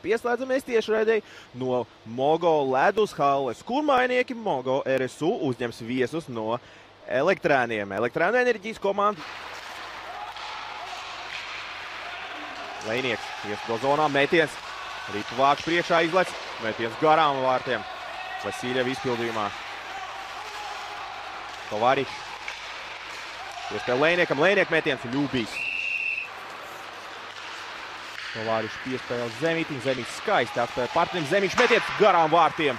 pieslēdzamies tiešraidei no Mogo ledus halles, kur mainieki Mogo RSU uzņems viesus no Elektrēniem. Elektrēnu enerģijas komanda. Lejnieks, iespēl zonā, metiens. Ripa vāks priekšā izlec, metiens garām vārtiem. Vasiljev izpildījumā. Tovarišs. Iespēl Lejniekam, Lejniek metiens, Ļubijs. Tovarišs piespēl Zemītiņ, Zemītis skaisti atspēl partnerim, Zemītis metiens garām vārtiem.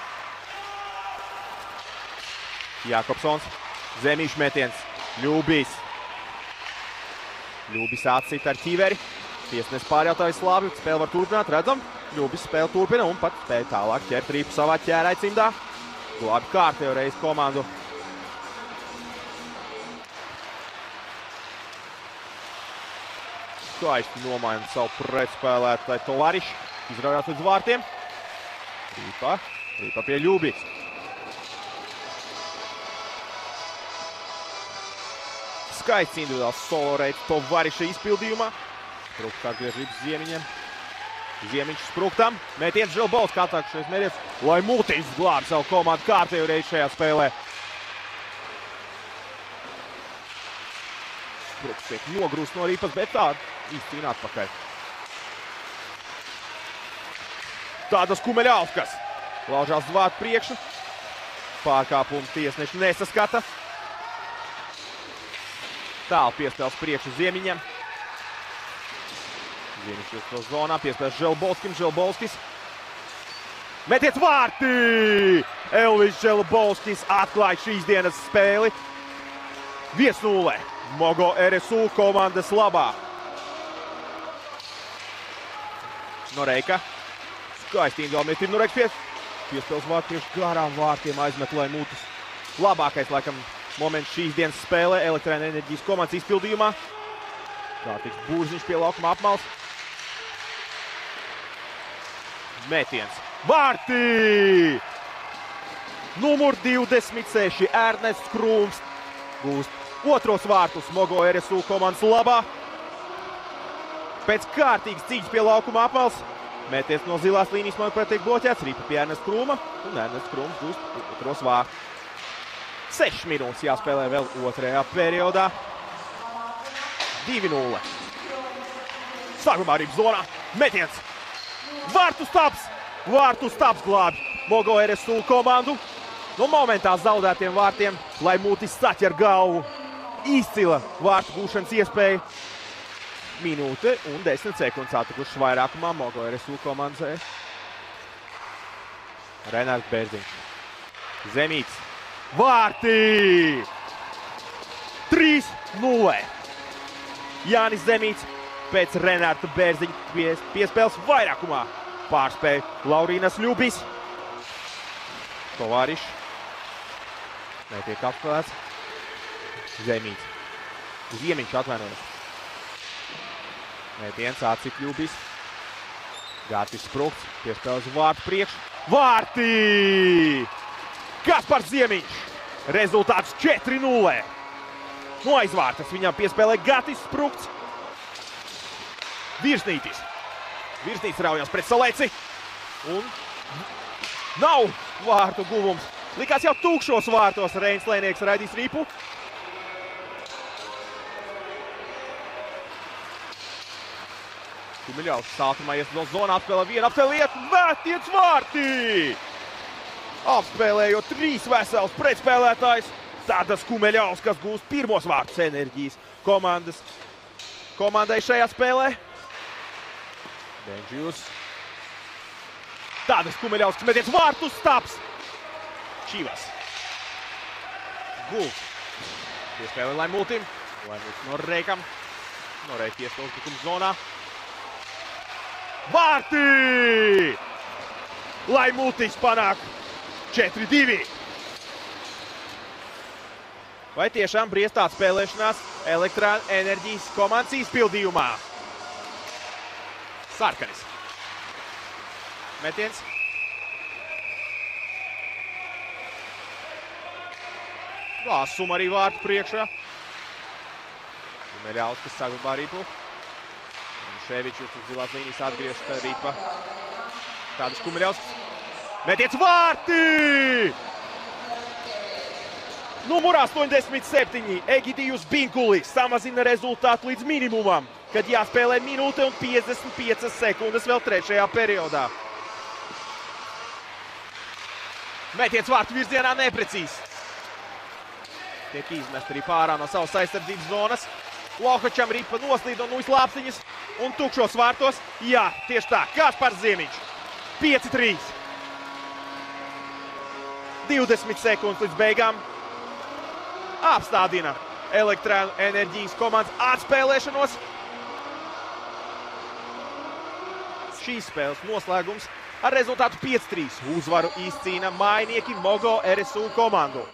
Jakobsons, Zemīšs metiens, Ļubijs. Ļubijs atsit ar ķiveri. Tiesnes pārjautājis labi, spēle var turpināt, redzam. Ļubijs spēle turpina un pat spēja tālāk ķert Ripu savā ķērai cimdā. Glābi kārtējo reizi komandu. Skaisti nomaina savu pretspēlētāju Tovarišs. Izraujās līdz vārtiem. Ripa pie Ļubijs. Skaists individuāls solo reids Tovariša izpildījumā. Sprukts atgriež Rips Ziemiņam. Ziemiņš spruktam. Mētiens Žilbolskis atākšais mētiens, lai Mutis glābi savu komandu kārtējo reizi šajā spēlē. Sprukts tiek nogrūst no Ripas, bet tā izcīna atpakaļ. Tādas Kumeļauskas. Laužās zvāt priekšu. Pārkāpumu tiesneši nesaskata. Tālu piespēles priekšu Ziemiņam. Ziemiņš iespēl zonā, piespēles Žilbolskim, Žilbolskis. Metiens vārtī! Elvis Žilbolskis atklāja šīs dienas spēli. 1-0 Mogo RSU komandas labā. Noreika. Skaisti individuāli metieni Noreiks piespēles vārtu priekš garām vārtiem aizmet lai Mutis. Labākais, laikam, moments šīs dienas spēlē Elektrēnu enerģijas komandas izpildījumā. Kārtīgs Būrziņš pie laukuma apmals. Metiens. Vārtī! Numur 26 Ernests Krūms gūst otros vārtus Mogo RSU komandas labā. Pēc kārtīgas cīņas pie laukuma apmals. Metiens no zilās līnijas manuprāt tiek bloķēts. Ripa pie Ernesta Krūma un Ernests Krūms gūst otros vārtus. 6 minūtes jāspēlē vēl otrajā periodā. 2-0. Sākumā Rips zonā. Metiens. Vārtu staps glābi Mogo RSU komandu. No momentā zaudētiem vārtiem, lai Mutis saķer galvu. Izcila vārtu gūšanas iespēja. Minūte un 10 sekundes atlikušas vairākumā Mogo RSU komandai. Renārds Bērziņš. Zemītis. Vārtī! 3-0. Jānis Zemītis pēc Renārda Bērziņa piespēles vairākumā. Pārspēja Laurīnas Ļubijs. Tovarišs. Netiek apspēlēts. Zemītis. Ziemiņš atvainojas. Mētiens atsit Ļubijs. Gātis Sprukts. Piespēles vārtu priekš. Vārtī! Kaspars Ziemiņš. Rezultāts 4-0. No aizvārtas viņam piespēlē Gātis Sprukts. Virsnītis. Virsnītis raujās pret Saleci. Un nav vārtu guvums. Likās jau tūkšos vārtos Reinis Lejnieks raidīs Ripu. Kumeļauskas sākumā iespēl zonā, apspēlē vienu, apspēlē iet, metiens vārtī! Apspēlējot 3 vesels pretspēlētājs, Tādas Kumeļauskas gūst pirmos vārtus enerģijas komandai šajā spēlē. Benžijus. Tādas Kumeļauskas metiens vārtu staps. Čivas. Gults. Piespēlē Laimultim. Laimults Noreikam. Noreik piespēlē tikums zonā. Vārtī! Laimultis panāk 4-2. Vai tiešām briestā spēlēšanās Elektrēnu enerģijas komandas izpildījumā? Sarkanis. Metiens. Asum arī vārtu priekšā. Kumeļauskas saglabā Ripu. Ševičs uz zilās līnijas atgriežas Ripa. Tādis Kumiļovs. Metiens vārti! Numur 87. Egidijus Binkulis samazina rezultātu līdz minimumam, kad jāspēlē minūte un 55 sekundes vēl trešajā periodā. Metiens vārtu virzienā neprecīzs. Tiek izmest arī pārā no savas aizsardzības zonas. Lohačam ripa noslīd no Nujas Lāpstiņas un tukšos vārtos. Jā, tieši tā, Kaspars Ziemiņš. 5-3. 20 sekundes līdz beigām. Apstādina Elektroenerģijas komandas atspēlēšanos. Šīs spēles noslēgums ar rezultātu 5-3. Uzvaru izcīna mainieki Mogo RSU komandu.